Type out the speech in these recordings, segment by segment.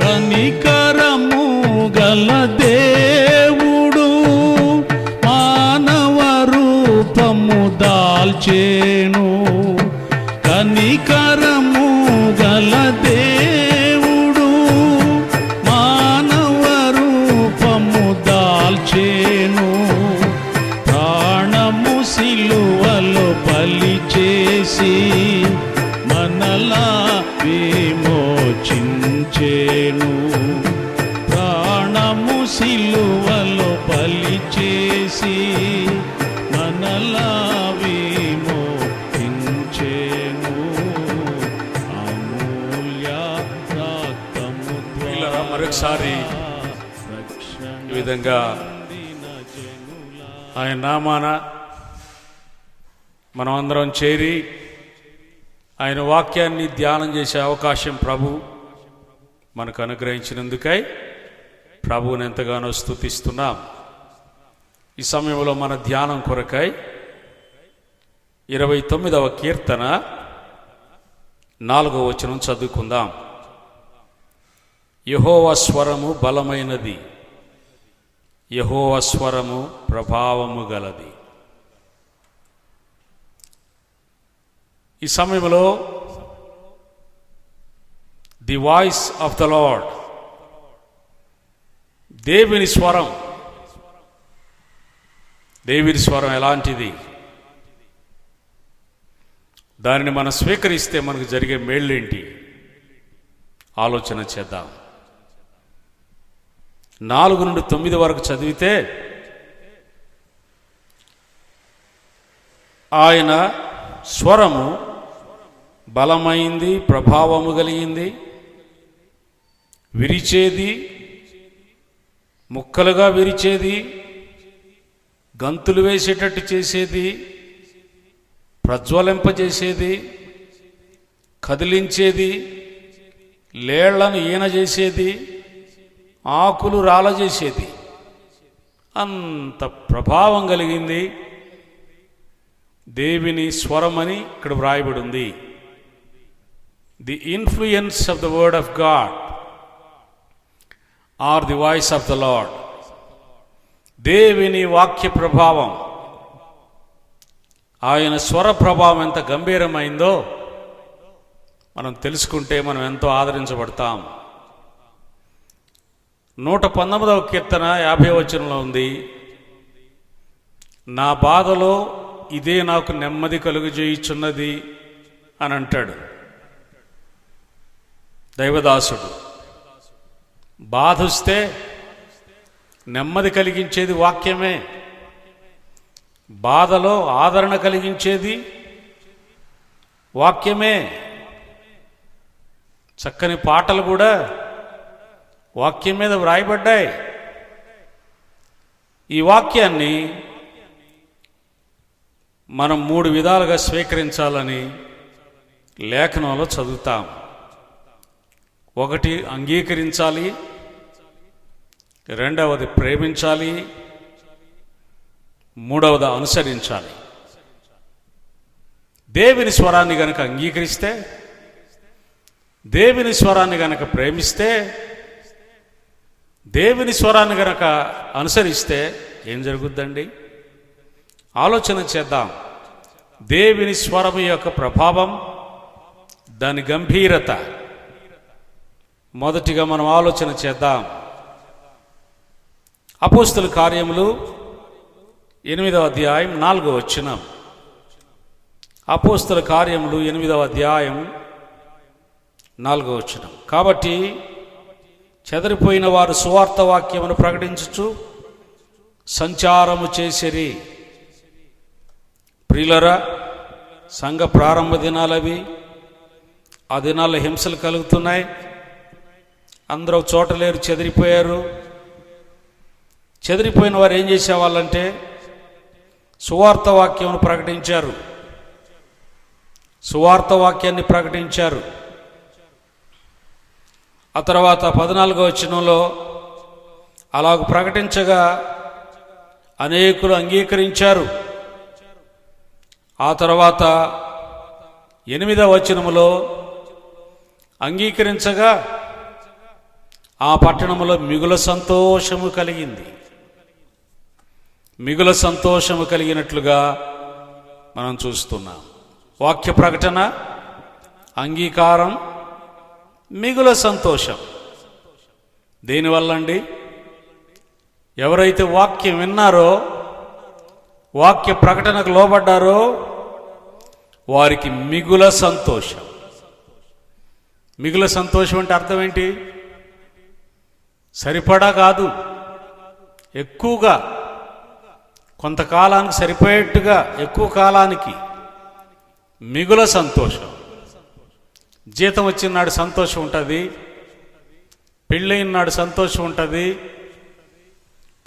కనికరము గల దేవుడు మానవ రూపము దాల్చేను. కనికరము గల దేవుడు మానవ రూపము దాల్చేను. ప్రాణము సిలువలో బలి చేసి మనలా విమోచించేను. ప్రాణము సిలువలో బలి చేసి మనలా విమోచించేను. అమూల్య రక్తము ద్వారా మరొకసారి ఈ విధంగా ఆయన నామాన మనం అందరం చేరి ఆయన వాక్యాన్ని ధ్యానం చేసే అవకాశం ప్రభు మనకు అనుగ్రహించినందుకై ప్రభువుని ఎంతగానో స్తుతిస్తున్నాం. ఈ సమయంలో మన ధ్యానం కొరకై 29వ కీర్తన 4వ వచనం చదువుకుందాం. యెహోవా స్వరము బలమైనది, యెహోవా స్వరము ప్రభావము గలది. ఈ సమయంలో the voice of the Lord, దేవుని స్వరం. దేవుని స్వరం ఎలాంటిది? దానిని మనం స్వీకరిస్తే మనకు జరిగే మేళ్ళేంటి ఆలోచన చేద్దాం. 4 నుండి 9 వరకు చదివితే ఆయన స్వరము బలమైంది, ప్రభావము కలిగింది, విరిచేది, ముక్కలుగా విరిచేది, గంతులు వేసేటట్టు చేసేది, ప్రజ్వలింపజేసేది, కదిలించేది, లేళ్లను ఈనజేసేది, ఆకులు రాలజేసేది. అంత ప్రభావం కలిగింది దేవుని స్వరమని ఇక్కడ వ్రాయబడి ఉంది. The influence of the word of God or the voice of the Lord. దేవుని వాక్య ప్రభావం, ఆయన స్వర ప్రభావం ఎంత గంభీరమైందో మనం తెలుసుకుంటే మనం ఎంతో ఆదరించబడతాం. 119వ కీర్తన 50వ వచనంలో ఉంది, నా బాధలో ఇదే నాకు నెమ్మది కలుగజేయుచున్నది అని అంటాడు దైవదాసుడు. బాధొస్తే నెమ్మది కలిగించేది వాక్యమే. బాధలో ఆదరణ కలిగించేది వాక్యమే. చక్కని పాటలు కూడా వాక్యం మీద వ్రాయబడ్డాయి. ఈ వాక్యాన్ని మనం 3 విధాలుగా స్వీకరించాలని లేఖనంలో చదువుతాం. 1 అంగీకరించాలి, 2వది ప్రేమించాలి, 3వది అనుసరించాలి. దేవుని స్వరాన్ని గనక అంగీకరిస్తే, దేవుని స్వరాన్ని గనక ప్రేమిస్తే, దేవుని స్వరాన్ని గనక అనుసరిస్తే ఏం జరుగుద్దండి? ఆలోచన చేద్దాం. దేవుని స్వరం యొక్క ప్రభావం, దాని గంభీరత మొదటిగా మనం ఆలోచన చేద్దాం. అపోస్తలుల కార్యములు 8వ అధ్యాయం 4వ వచనం. అపోస్తలుల కార్యములు 8వ అధ్యాయం 4వ వచనం. కాబట్టి చెదరిపోయిన వారు సువార్త వాక్యమును ప్రకటించుచు సంచారము చేసిరి. ప్రియులరా, సంఘ ప్రారంభ దినాలవి. ఆ దినాల్లో హింసలు కలుగుతున్నాయి. అందరూ చోట లేరు, చెదిరిపోయారు. చెదిరిపోయిన వారు ఏం చేసేవాళ్ళంటే సువార్త వాక్యమును ప్రకటించారు. సువార్త వాక్యాన్ని ప్రకటించారు. ఆ తర్వాత 14వ వచనంలో అలాగ ప్రకటించగా అనేకులు అంగీకరించారు. ఆ తర్వాత 8వ వచనములో అంగీకరించగా ఆ పట్టణంలో మిగుల సంతోషము కలిగింది. మిగుల సంతోషము కలిగినట్లుగా మనం చూస్తున్నాం. వాక్య ప్రకటన, అంగీకారం, మిగుల సంతోషం. దేనివల్ల అండి? ఎవరైతే వాక్యం విన్నారో, వాక్య ప్రకటనకు లోబడ్డారో వారికి మిగుల సంతోషం. మిగుల సంతోషం అంటే అర్థం ఏంటి? సరిపడా కాదు, ఎక్కువగా, కొంతకాలానికి సరిపోయేట్టుగా, ఎక్కువ కాలానికి మిగుల సంతోషం. జీతం వచ్చిన నాడు సంతోషం ఉంటుంది, పెళ్ళైన నాడు సంతోషం ఉంటుంది,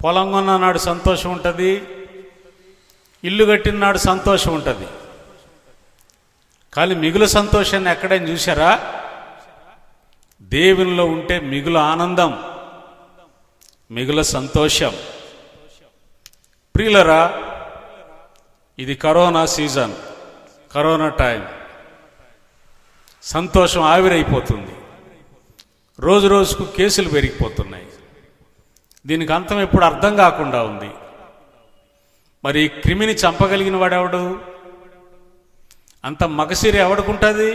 పొలం కొన్న నాడు సంతోషం ఉంటుంది, ఇల్లు కట్టిన నాడు సంతోషం ఉంటుంది. కానీ మిగుల సంతోషాన్ని ఎక్కడైనా చూసారా? దేవునిలో ఉంటే మిగుల ఆనందం, మిగుల సంతోషం. ప్రియులరా, ఇది కరోనా సీజన్, కరోనా టైం. సంతోషం ఆవిరైపోతుంది. రోజు రోజుకు కేసులు పెరిగిపోతున్నాయి. దీనికి అంతం ఎప్పుడు అర్థం కాకుండా ఉంది. మరి క్రిమిని చంపగలిగిన వాడెవడు? అంత మగసిరి ఎవడుకుంటుంది?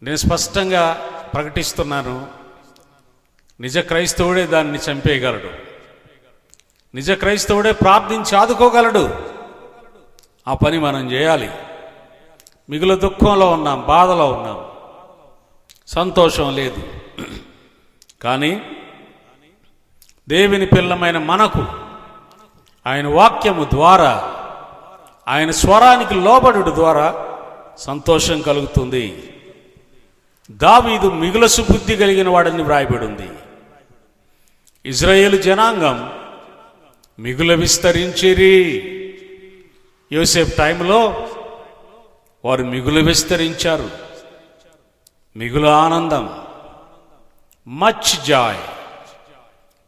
నేను స్పష్టంగా ప్రకటిస్తున్నాను, నిజ క్రైస్తవుడే దాన్ని చంపేయగలడు. నిజ క్రైస్తవుడే ప్రార్థించి ఆదుకోగలడు. ఆ పని మనం చేయాలి. మిగుల దుఃఖంలో ఉన్నాం, బాధలో ఉన్నాం, సంతోషం లేదు. కానీ దేవుని పిల్లమైన మనకు ఆయన వాక్యము ద్వారా, ఆయన స్వరానికి లోబడుట ద్వారా సంతోషం కలుగుతుంది. దావీదు మిగుల సుబుద్ధి కలిగిన వాడని వ్రాయబడి ఉంది. ఇజ్రాయేలు జనాంగం మిగుల విస్తరించిరి. యోసేపు టైంలో వారు మిగుల విస్తరించారు. మిగుల ఆనందం, మచ్ జాయ్,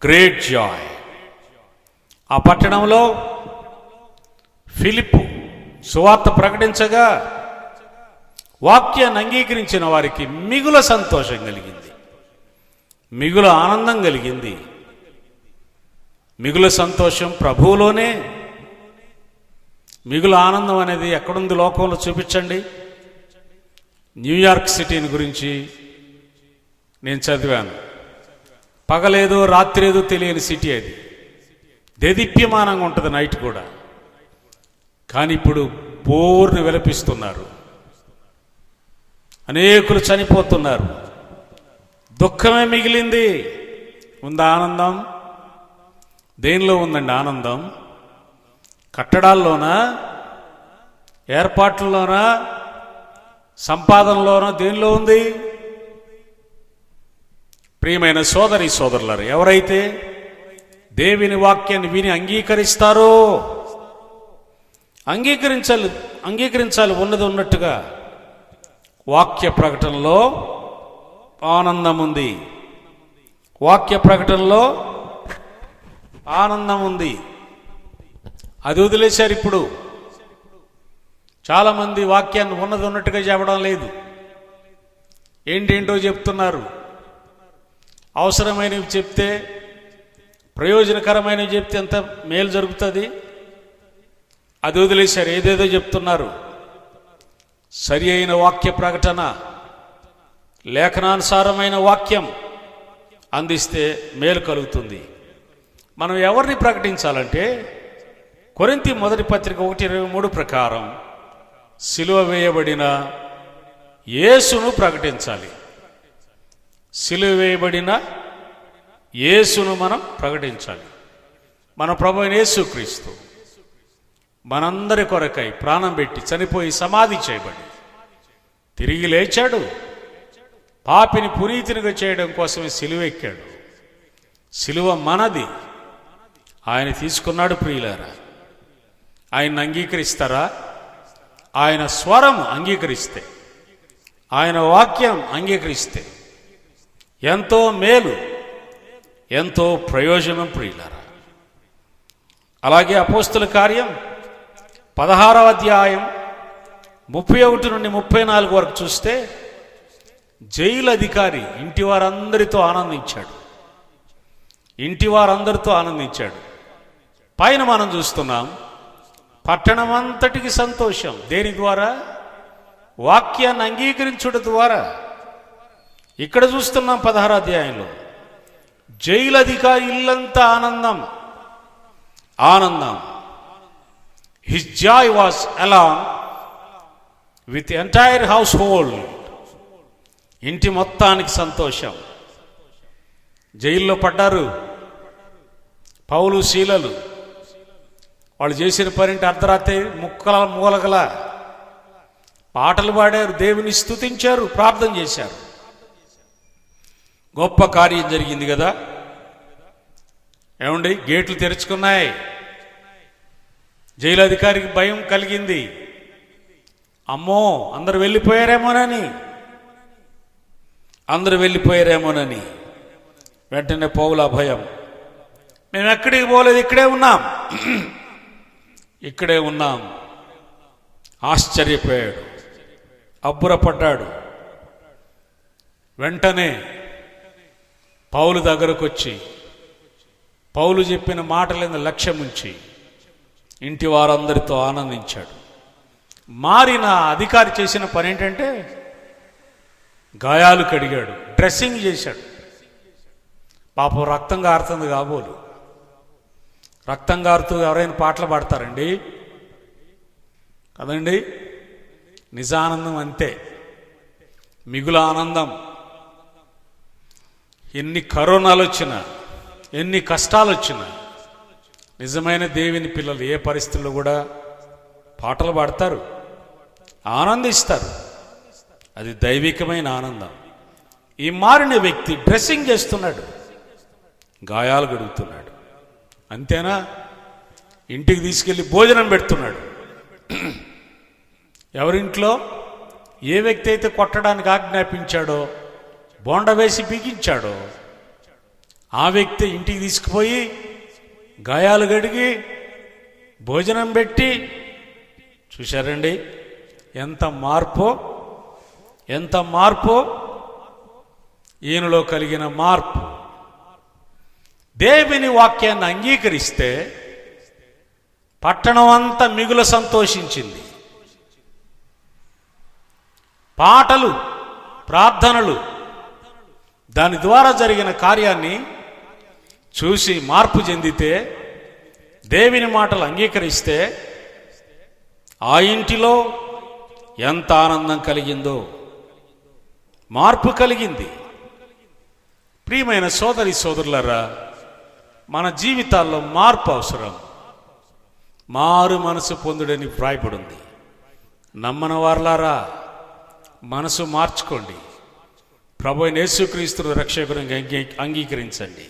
గ్రేట్ జాయ్. ఆ పట్టణంలో ఫిలిప్పు సువార్త ప్రకటించగా వాక్యాన్ని అంగీకరించిన వారికి మిగుల సంతోషం కలిగింది, మిగుల ఆనందం కలిగింది. మిగుల సంతోషం ప్రభువులోనే. మిగుల ఆనందం అనేది ఎక్కడుంది లోకంలో? చూపించండి. న్యూయార్క్ సిటీని గురించి నేను చదివాను. పగలేదో రాత్రేదో తెలియని సిటీ అది. దేదీప్యమానంగా ఉంటుంది నైట్ కూడా. కానీ ఇప్పుడు బోర్ని విలపిస్తున్నారు, అనేకులు చనిపోతున్నారు, దుఃఖమే మిగిలింది. ఉందా ఆనందం? దేనిలో ఉందండి ఆనందం? కట్టడాల్లోనా, ఏర్పాట్లలోనా, సంపాదనలోనా, దేనిలో ఉంది? ప్రియమైన సోదరి సోదరులారు, ఎవరైతే దేవుని వాక్యాన్ని విని అంగీకరిస్తారో, అంగీకరించాలి ఉన్నది ఉన్నట్టుగా. వాక్య ప్రకటనలో ఆనందం ఉంది. వాక్య ప్రకటనలో ఆనందం ఉంది. అది వదిలేశారు. ఇప్పుడు చాలామంది వాక్యాన్ని ఉన్నది ఉన్నట్టుగా చెప్పడం లేదు, ఏంటేంటో చెప్తున్నారు. అవసరమైనవి చెప్తే, ప్రయోజనకరమైనవి చెప్తే ఎంత మేలు జరుగుతుంది. అది వదిలేశారు, ఏదేదో చెప్తున్నారు. సరి అయిన వాక్య ప్రకటన, లేఖనానుసారమైన వాక్యం అందిస్తే మేలు కలుగుతుంది. మనం ఎవరిని ప్రకటించాలంటే కొరింథీ మొదటి పత్రిక 1:23 ప్రకారం సిలువ వేయబడిన యేసును ప్రకటించాలి. సిలువ వేయబడిన యేసును మనం ప్రకటించాలి. మన ప్రభు అయిన యేసుక్రీస్తు మనందరి కొరకై ప్రాణం పెట్టి చనిపోయి సమాధి చేయబడి తిరిగి లేచాడు. పాపిని పునీతునిగా చేయడం కోసమే సిలువ ఎక్కాడు. సిలువ మనది, ఆయన తీసుకున్నాడు. ప్రియులారా, ఆయన్ని అంగీకరిస్తారా? ఆయన స్వరం అంగీకరిస్తే, ఆయన వాక్యం అంగీకరిస్తే ఎంతో మేలు, ఎంతో ప్రయోజనం. ప్రియులారా, అలాగే అపోస్తుల కార్యం 16వ అధ్యాయం 31 నుండి 34 వరకు చూస్తే జైలు అధికారి ఇంటి వారందరితో ఆనందించాడు. ఇంటి వారందరితో ఆనందించాడు. పైన మనం చూస్తున్నాం, పట్టణం అంతటికి సంతోషం. దేని ద్వారా? వాక్యాన్ని అంగీకరించుట ద్వారా. ఇక్కడ చూస్తున్నాం 16వ అధ్యాయంలో జైలు అధికారి ఇల్లంతా ఆనందం, ఆనందం. His Joy was along with entire house hold. ఇంటి మొత్తానికి సంతోషం. జైల్లో పడ్డారు పౌలు శీలలు. వాళ్ళు చేసిన పనింటి అర్ధరాత్రి మూలగల పాటలు పాడారు, దేవుని స్తుతించారు, ప్రార్థన చేశారు. గొప్ప కార్యం జరిగింది కదా. ఏమండి, గేట్లు తెరుచుకున్నాయి. జైలు అధికారికి భయం కలిగింది. అమ్మో, అందరు వెళ్ళిపోయారేమోనని వెంటనే పౌలు భయం. మేము ఎక్కడికి పోలేదు, ఇక్కడే ఉన్నాం. ఆశ్చర్యపోయాడు, అబ్బురపడ్డాడు. వెంటనే పౌలు దగ్గరకు వచ్చి పౌలు చెప్పిన మాటలను లక్ష్యముంచి ఇంటి వారందరితో ఆనందించాడు. మారిన అధికారి చేసిన పని ఏంటంటే గాయాలు కడిగాడు, డ్రెస్సింగ్ చేశాడు. పాపం రక్తం గారుతుంది కాబోలు. రక్తం గారుతూ ఎవరైనా పాటలు పాడతారండి కదండి? నిజానందం అంతే, మిగుల ఆనందం. ఎన్ని కరోనాలు వచ్చినా, ఎన్ని కష్టాలు వచ్చినా, నిజమైన దేవుని పిల్లలు ఏ పరిస్థితుల్లో కూడా పాటలు పాడతారు, ఆనందిస్తారు. అది దైవికమైన ఆనందం. ఈ మారిన వ్యక్తి డ్రెస్సింగ్ చేస్తున్నాడు, గాయాలు గడుగుతున్నాడు. అంతేనా? ఇంటికి తీసుకెళ్ళి భోజనం పెడుతున్నాడు. ఎవరింట్లో ఏ వ్యక్తి అయితే కొట్టడానికి ఆజ్ఞాపించాడో, బోండ వేసి బిగించాడో, ఆ వ్యక్తి ఇంటికి తీసుకుపోయి గాయాలు గడిగి భోజనం పెట్టి, చూశారండి ఎంత మార్పో ఈయనలో కలిగిన మార్పు. దేవుని వాక్యాన్ని అంగీకరిస్తే పట్టణం అంతా మిగుల సంతోషించింది. పాటలు, ప్రార్థనలు, దాని ద్వారా జరిగిన కార్యాన్ని చూసి మార్పు చెందితే, దేవుని మాటలు అంగీకరిస్తే ఆ ఇంటిలో ఎంత ఆనందం కలిగిందో, మార్పు కలిగింది. ప్రియమైన సోదరి సోదరులారా, మన జీవితాల్లో మార్పు అవసరం. మారు మనసు పొందుడని వ్రాయబడింది. నమ్మని వారలారా, మనసు మార్చుకోండి. ప్రభువైన యేసుక్రీస్తును రక్షకునిగా అంగీకరించండి.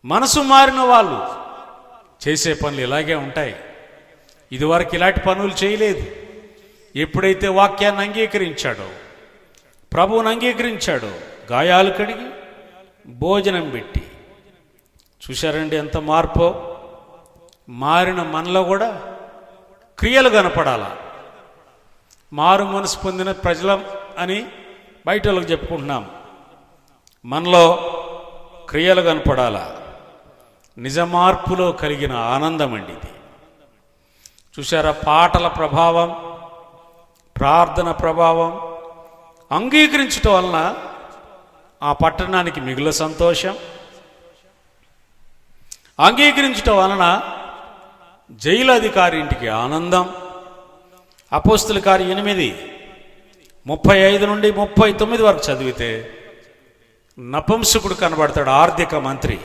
మనసు మారిన వాళ్ళు చేసే పనులు ఇలాగే ఉంటాయి. ఇదివరకు ఇలాంటి పనులు చేయలేదు. ఎప్పుడైతే వాక్యాన్ని అంగీకరించాడో, ప్రభువుని అంగీకరించాడో, గాయాలు కడిగి భోజనం పెట్టి, చూశారండి ఎంత మార్పో. మారిన మనలో కూడా క్రియలు కనపడాలా. మారు మనసు పొందిన ప్రజలం అని బయట వాళ్ళకి చెప్పుకుంటున్నాం. మనలో క్రియలు కనపడాలా. నిజ మార్పులో కలిగిన ఆనందం అండి ఇది. చూశారా, పాటల ప్రభావం, ప్రార్థన ప్రభావం అంగీకరించటం వలన ఆ పట్టణానికి మిగుల సంతోషం. అంగీకరించటం వలన జైలు అధికారి ఇంటికి ఆనందం. అపోస్తుల కార్యం 8:35 నుండి 39 వరకు చదివితే నపుంసకుడు కనబడతాడు, ఆర్థిక మంత్రి.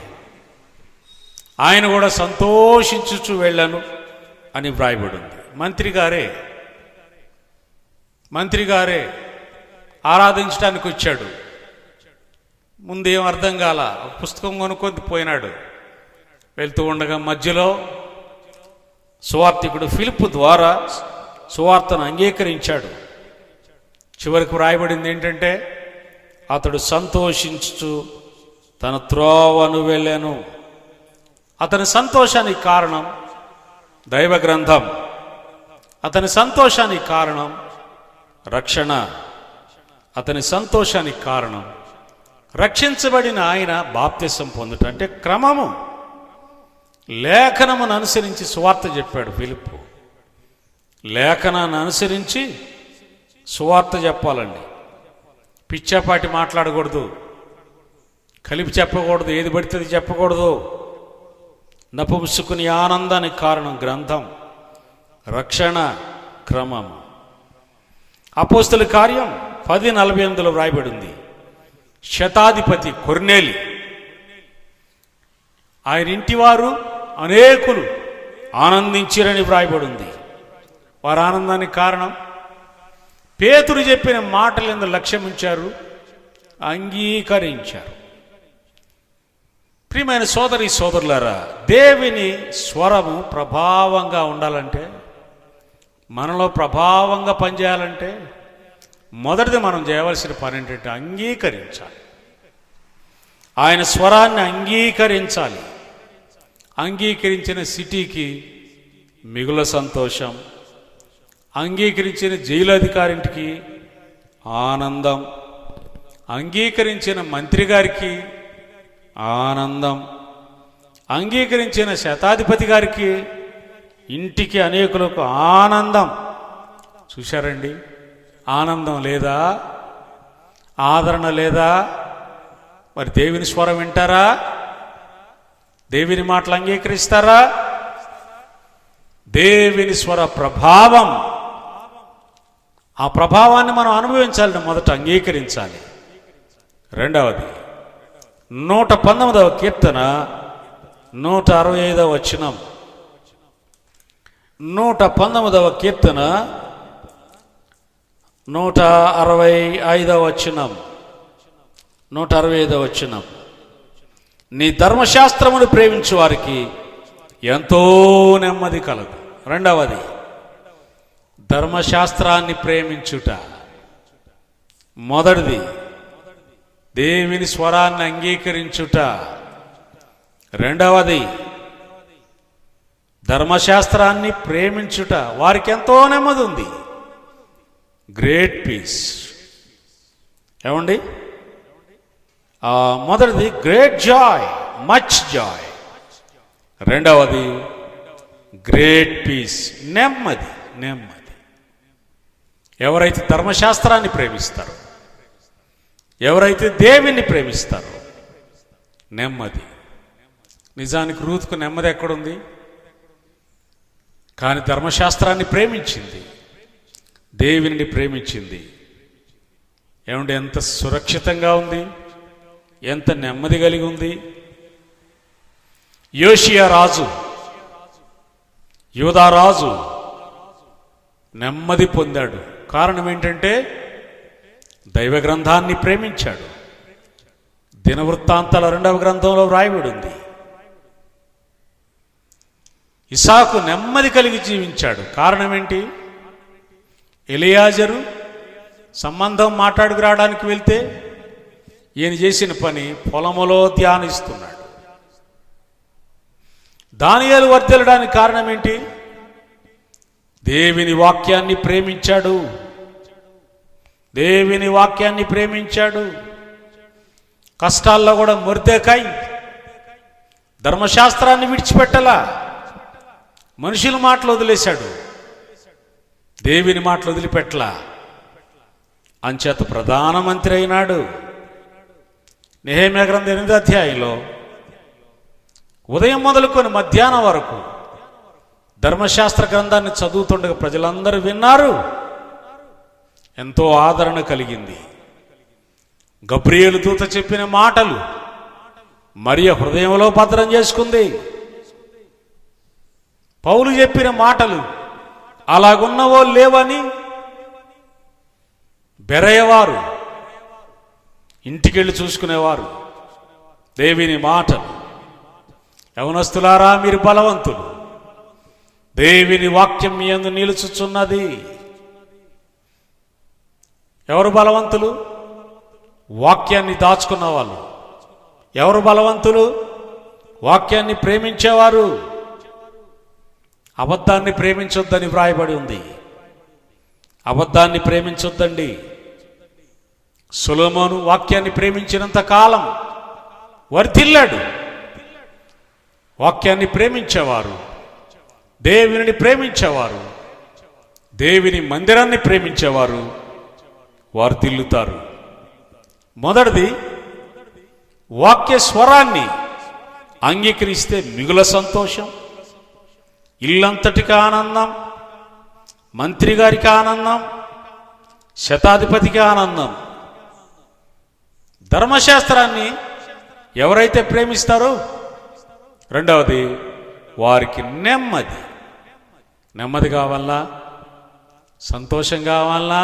ఆయన కూడా సంతోషించుచు వెళ్ళాను అని వ్రాయబడింది. మంత్రి గారే ఆరాధించడానికి వచ్చాడు. ముందేం అర్థం కాల, పుస్తకం కొనుక్కొని పోయినాడు. వెళ్తూ ఉండగా మధ్యలో సువార్తికుడు ఫిలిప్పు ద్వారా సువార్తను అంగీకరించాడు. చివరికి వ్రాయబడింది ఏంటంటే, అతడు సంతోషించుచు తన త్రోవను వెళ్ళాను. అతని సంతోషానికి కారణం దైవ గ్రంథం. అతని సంతోషానికి కారణం రక్షణ. అతని సంతోషానికి కారణం రక్షించబడిన ఆయన బాప్తిసం పొందుట అంటే క్రమము. లేఖనమును అనుసరించి సువార్త చెప్పాడు ఫిలిప్పు. లేఖనాన్ని అనుసరించి సువార్త చెప్పాలండి. పిచ్చాపాటి మాట్లాడకూడదు, కలిపి చెప్పకూడదు, ఏది పడితే అది చెప్పకూడదు. నపుంసుకుని ఆనందానికి కారణం గ్రంథం, రక్షణ క్రమం. అపోస్తల కార్యం 10:48 వ్రాయబడింది. శతాధిపతి కొర్నేలి, ఆయన ఇంటివారు అనేకులు ఆనందించిరని వ్రాయబడింది. వారి ఆనందానికి కారణం పేతురు చెప్పిన మాటలందు లక్ష్యం ఉంచారు, అంగీకరించారు. ప్రియమైన సోదరి సోదరులారా, దేవుని స్వరము ప్రభావంగా ఉండాలంటే, మనలో ప్రభావంగా పనిచేయాలంటే మొదటిది మనం చేయవలసిన పని ఏంటంటే అంగీకరించాలి. ఆయన స్వరాన్ని అంగీకరించాలి. అంగీకరించిన సిటీకి మిగుల సంతోషం, అంగీకరించిన జైలు అధికారింటికి ఆనందం, అంగీకరించిన మంత్రి గారికి ఆనందం, అంగీకరించిన శతాధిపతి గారికి, ఇంటికి అనేకులకు ఆనందం. చూశారండి, ఆనందం లేదా? ఆదరణ లేదా? మరి దేవుని స్వరం వింటారా? దేవుని మాటలు అంగీకరిస్తారా? దేవుని స్వర ప్రభావం, ఆ ప్రభావాన్ని మనం అనుభవించాలని మొదట అంగీకరించాలి. రెండవది 119వ కీర్తన 165వ వచనం. 119వ కీర్తన 165వ వచనం. 165వ వచనం. నీ ధర్మశాస్త్రమును ప్రేమించు వారికి ఎంతో నెమ్మది కలదు. రెండవది ధర్మశాస్త్రాన్ని ప్రేమించుట. మొదటిది దేవుని స్వరాన్ని అంగీకరించుట. రెండవది ధర్మశాస్త్రాన్ని ప్రేమించుట. వారికి ఎంతో నెమ్మది ఉంది, గ్రేట్ పీస్. ఏమండి, మొదటిది గ్రేట్ జాయ్, మచ్ జాయ్. రెండవది గ్రేట్ పీస్, నెమ్మది. నెమ్మది. ఎవరైతే ధర్మశాస్త్రాన్ని ప్రేమిస్తారో, ఎవరైతే దేవుని ప్రేమిస్తారో నెమ్మది. నిజానికి రూతుకు నెమ్మది ఎక్కడుంది? కానీ ధర్మశాస్త్రాన్ని ప్రేమించింది, దేవుని ప్రేమించింది. ఏమంటే ఎంత సురక్షితంగా ఉంది, ఎంత నెమ్మది కలిగి ఉంది. యోషియా రాజు, యూదారాజు నెమ్మది పొందాడు. కారణం ఏంటంటే దైవ గ్రంథాన్ని ప్రేమించాడు. దినవృత్తాంతాల 2వ గ్రంథంలో వ్రాయబడి ఉంది. ఇసాకు నెమ్మది కలిగి జీవించాడు. కారణం ఏంటి? ఎలియాజరు సంబంధం మాట్లాడుకు రావడానికి వెళ్తే ఈయన చేసిన పని పొలములో ధ్యానిస్తున్నాడు. దానియేలు వర్ధిల్లడానికి కారణం ఏంటి? దేవుని వాక్యాన్ని ప్రేమించాడు. దేవుని వాక్యాన్ని ప్రేమించాడు. కష్టాల్లో కూడా మొర్దెకాయ్ ధర్మశాస్త్రాన్ని విడిచిపెట్టలా. మనుషుల మాటలు వదిలేశాడు, దేవుని మాటలు వదిలిపెట్టలా. అంచేత ప్రధానమంత్రి అయినాడు. నెహెమ్యా గ్రంథం 8వ అధ్యాయంలో ఉదయం మొదలుకొని మధ్యాహ్నం వరకు ధర్మశాస్త్ర గ్రంథాన్ని చదువుతుండగా ప్రజలందరూ విన్నారు. ఎంతో ఆదరణ కలిగింది. గబ్రియేలు దూత చెప్పిన మాటలు మరియ హృదయంలో భద్రం చేసుకుంది. పౌలు చెప్పిన మాటలు అలాగున్నవో లేవని బెరయవారు, ఇంటికెళ్ళి చూసుకునేవారు. దేవుని మాటలు. యవనస్తులారా, మీరు బలవంతులు, దేవుని వాక్యం మీ యందు నిలుచుచున్నది. ఎవరు బలవంతులు? వాక్యాన్ని దాచుకున్న వాళ్ళు. ఎవరు బలవంతులు? వాక్యాన్ని ప్రేమించేవారు. అబద్ధాన్ని ప్రేమించొద్దని వ్రాయబడి ఉంది. అబద్ధాన్ని ప్రేమించొద్దండి. సొలొమోను వాక్యాన్ని ప్రేమించినంత కాలం వర్ధిల్లాడు. వాక్యాన్ని ప్రేమించేవారు, దేవుని ప్రేమించేవారు, దేవుని మందిరాన్ని ప్రేమించేవారు వర్ధిల్లుతారు. మొదటిది, వాక్య స్వరాన్ని అంగీకరిస్తే మిగుల సంతోషం, ఇల్లంతటికి ఆనందం, మంత్రి గారికి ఆనందం, శతాధిపతికి ఆనందం. ధర్మశాస్త్రాన్ని ఎవరైతే ప్రేమిస్తారో, రెండవది వారికి నెమ్మది. నెమ్మది కావాలా, సంతోషం కావాలా,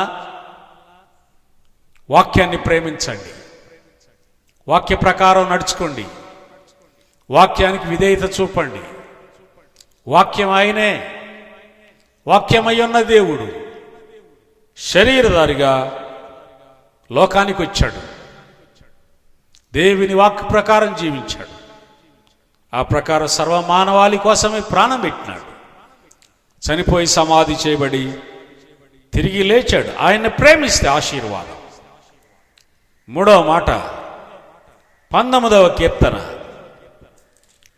వాక్యాన్ని ప్రేమించండి, వాక్య ప్రకారం నడుచుకోండి, వాక్యానికి విధేయత చూపండి. వాక్యం ఆయనే, వాక్యమై ఉన్న దేవుడు శరీరధారిగా లోకానికి వచ్చాడు, దేవుని వాక్య ప్రకారం జీవించాడు. ఆ ప్రకారం సర్వమానవాళి కోసమే ప్రాణం పెట్టినాడు. చనిపోయి సమాధి చేయబడి తిరిగి లేచాడు. ఆయన్ని ప్రేమిస్తే ఆశీర్వాదం. మూడవ మాట, 19వ కీర్తన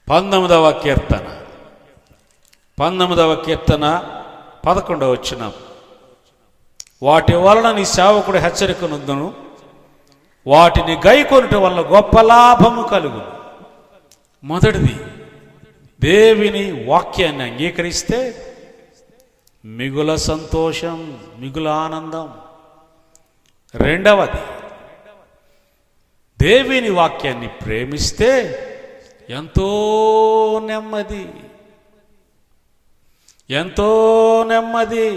11వ వచనం. వాటి వలన నీ సేవకుడు హెచ్చరికనుందును, వాటిని గైకొనుట వలన గొప్ప లాభము కలుగును. మొదటిది, దేవుని వాక్యాన్ని అంగీకరిస్తే మిగుల సంతోషం, మిగుల ఆనందం. రెండవది, దేవుని వాక్యాన్ని ప్రేమిస్తే ఎంతో నెమ్మది, ఎంతో నెమ్మది.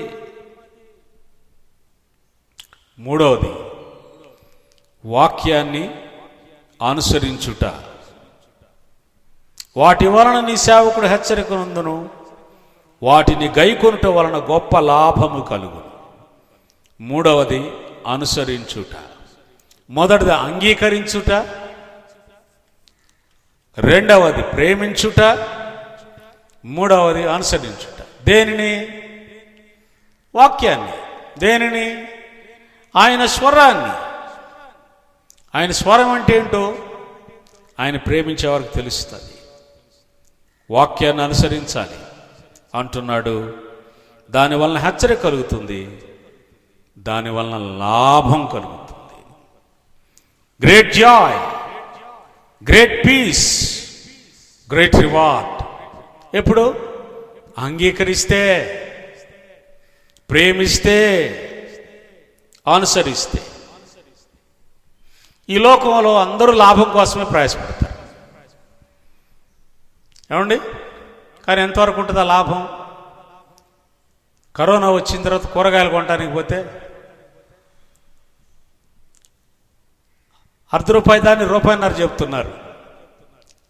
మూడవది, వాక్యాన్ని అనుసరించుట. వాటి వలన నీ సేవకుడు హెచ్చరికనందును, వాటిని గైకొనుట వలన గొప్ప లాభము కలుగును. మూడవది అనుసరించుట. మొదటిది అంగీకరించుట, రెండవది ప్రేమించుట, మూడవది అనుసరించుట. దేనిని? వాక్యాన్ని. దేనిని? ఆయన స్వరాన్ని. ఆయన స్వరం అంటే ఏంటో ఆయన ప్రేమించే వారికి తెలుస్తుంది. వాక్యాన్ని అనుసరించాలి అంటున్నాడు. దానివలన హెచ్చరిక కలుగుతుంది, దానివలన లాభం కలుగుతుంది. Great joy, great peace, great reward. ఎప్పుడు? అంగీకరిస్తే, ప్రేమిస్తే, అనుసరిస్తే. ఈ లోకంలో అందరూ లాభం కోసమే ప్రయాసపడతారు, ఏమండి? కానీ ఎంతవరకు ఉంటుందా లాభం? కరోనా వచ్చిన తర్వాత కూరగాయలు కొనడానికి పోతే ₹1 దాన్ని ₹1.5 చెప్తున్నారు.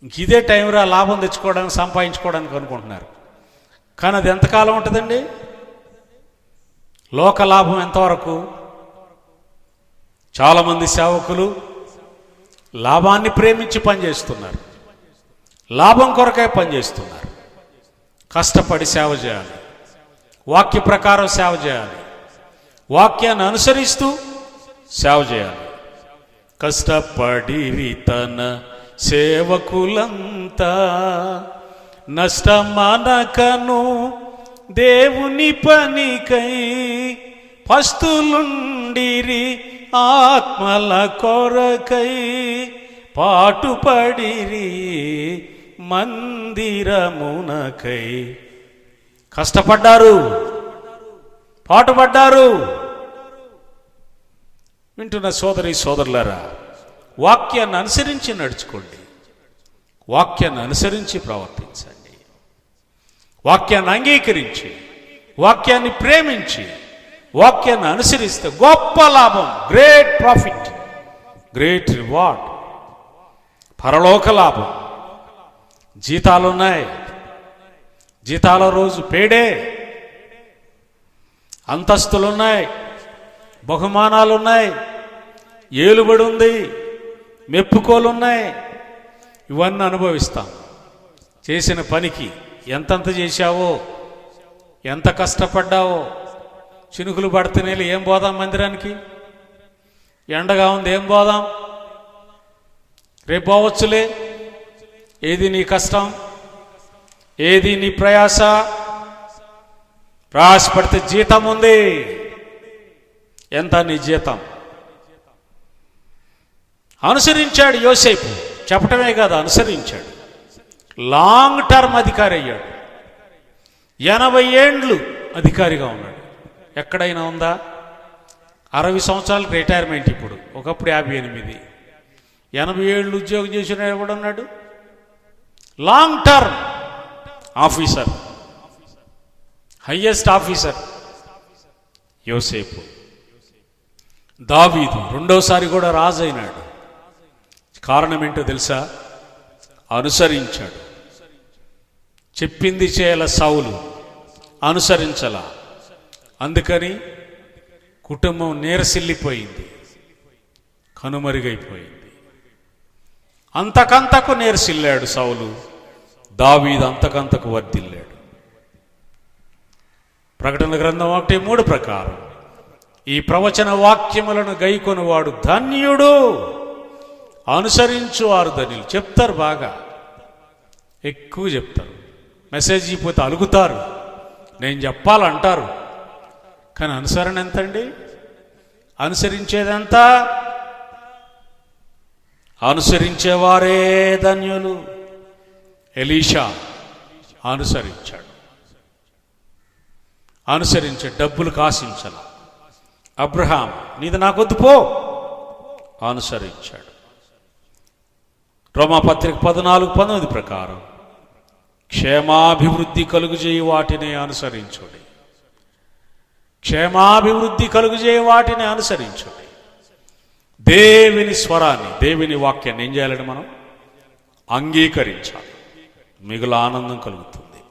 ఇంక ఇదే టైంలో లాభం తెచ్చుకోవడానికి, సంపాదించుకోవడానికి అనుకుంటున్నారు. కానీ అది ఎంతకాలం ఉంటుందండి? లోక లాభం ఎంతవరకు? చాలామంది సేవకులు లాభాన్ని ప్రేమించి పనిచేస్తున్నారు, లాభం కొరకే పనిచేస్తున్నారు. కష్టపడి సేవ చేయాలి, వాక్య ప్రకారం సేవ చేయాలి, వాక్యాన్ని అనుసరిస్తూ సేవ చేయాలి. కష్టపడిరి తన సేవకులంతా, నష్టమనకను దేవుని పనికై, పస్తులుండిరి ఆత్మల కొరకై, పాటుపడిరి మందిరమునకై. కష్టపడ్డారు, పాటుపడ్డారు. వింటున్న సోదరి సోదరులారా, వాక్యాన్ని అనుసరించి నడుచుకోండి, వాక్యాన్ని అనుసరించి ప్రవర్తించండి, వాక్యాన్ని అంగీకరించి, వాక్యాన్ని ప్రేమించి, వాక్యాన్ని అనుసరిస్తే గొప్ప లాభం, గ్రేట్ ప్రాఫిట్, గ్రేట్ రివార్డ్, పరలోక లాభం. జీతాలున్నాయి, జీతాల రోజు పేడే, అంతస్తులున్నాయి, బహుమానాలున్నాయి, ఏలుబడి ఉంది, మెప్పుకోలున్నాయి. ఇవన్నీ అనుభవిస్తాం. చేసిన పనికి ఎంతంత చేశావో, ఎంత కష్టపడ్డావో. చినుకులు పడుతున్నాయి, ఏం పోదాం మందిరానికి? ఎండగా ఉంది, ఏం పోదాం, రేపు పోవచ్చులే. ఏది నీ కష్టం, ఏది నీ ప్రయాస? ప్రయాసపడితే జీతం ఉంది. ఎంత నీ జీతం? అనుసరించాడు యోసేపు, చెప్పటమే కాదు అనుసరించాడు. లాంగ్ టర్మ్ అధికారి అయ్యాడు. 80 ఏండ్లు అధికారిగా ఉన్నాడు. ఎక్కడైనా ఉందా? 60 సంవత్సరాలకు రిటైర్మెంట్ ఇప్పుడు, ఒకప్పుడు 58. 80 ఏళ్ళు ఉద్యోగం చేసిన ఎవడున్నాడు? Long term officer, highest officer Yosepu. Daveedu రెండోసారి కూడా రాజు అయినాడు. కారణం ఏంటో తెలుసా? అనుసరించాడు. చెప్పింది చేయాల సౌలు, అనుసరించాల. అందుకని కుటుంబం నీరసిల్లిపోయింది, కనుమరుగైపోయింది. అంతకంతకు నీరసిల్లాడు సౌలు, దావీదు అంతకంతకు వర్ధిల్లాడు. ప్రకటన గ్రంథం 1:3 ప్రకారం ఈ ప్రవచన వాక్యములను గైకొనువాడు ధన్యుడు, అనుసరించు వారు ధన్యులు. చెప్తారు, బాగా ఎక్కువ చెప్తారు. మెసేజ్ ఇచ్చిపోతే అలుగుతారు, నేను చెప్పాలంటారు. కానీ అనుసరణ ఎంతండి? అనుసరించేదంతా? అనుసరించేవారే ధన్యులు. ఎలీషా అనుసరించాడు. అనుసరించే డబ్బులు కాసించాల. అబ్రహాం, నీది నాకొద్దు పో, అనుసరించాడు. రోమాపత్రిక 14:19 ప్రకారం క్షేమాభివృద్ధి కలుగుజేయి వాటిని అనుసరించుడి. క్షేమాభివృద్ధి కలుగుజేయి వాటిని అనుసరించుడి. దేవుని స్వరాన్ని, దేవుని వాక్యాన్ని ఏం చేయాలంటే మనం అంగీకరించాలి, మిగులు ఆనందం కలుగుతుంది.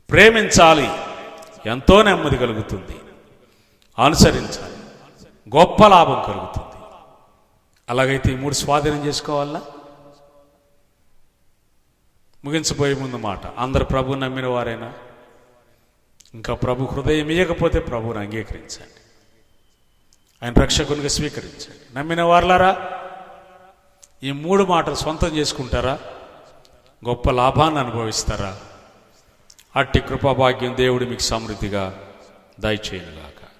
ప్రేమించాలి, ఎంతో నెమ్మది కలుగుతుంది. అనుసరించాలి, గొప్ప లాభం కలుగుతుంది. అలాగైతే ఈ 3 స్వాధీనం చేసుకోవాలా? ముగించబోయే ముందు మాట, అందరు ప్రభు నమ్మిన వారైనా? ఇంకా ప్రభు హృదయం ఇయ్యకపోతే ప్రభువుని అంగీకరించండి, ఆయన రక్షకునిగా స్వీకరించండి. నమ్మిన వారులారా, ఈ 3 మాటలు సొంతం చేసుకుంటారా? గొప్ప లాభాన్ని అనుభవిస్తారా? అట్టి కృపాభాగ్యం దేవుడు మీకు సమృద్ధిగా దయచేయునుగాక.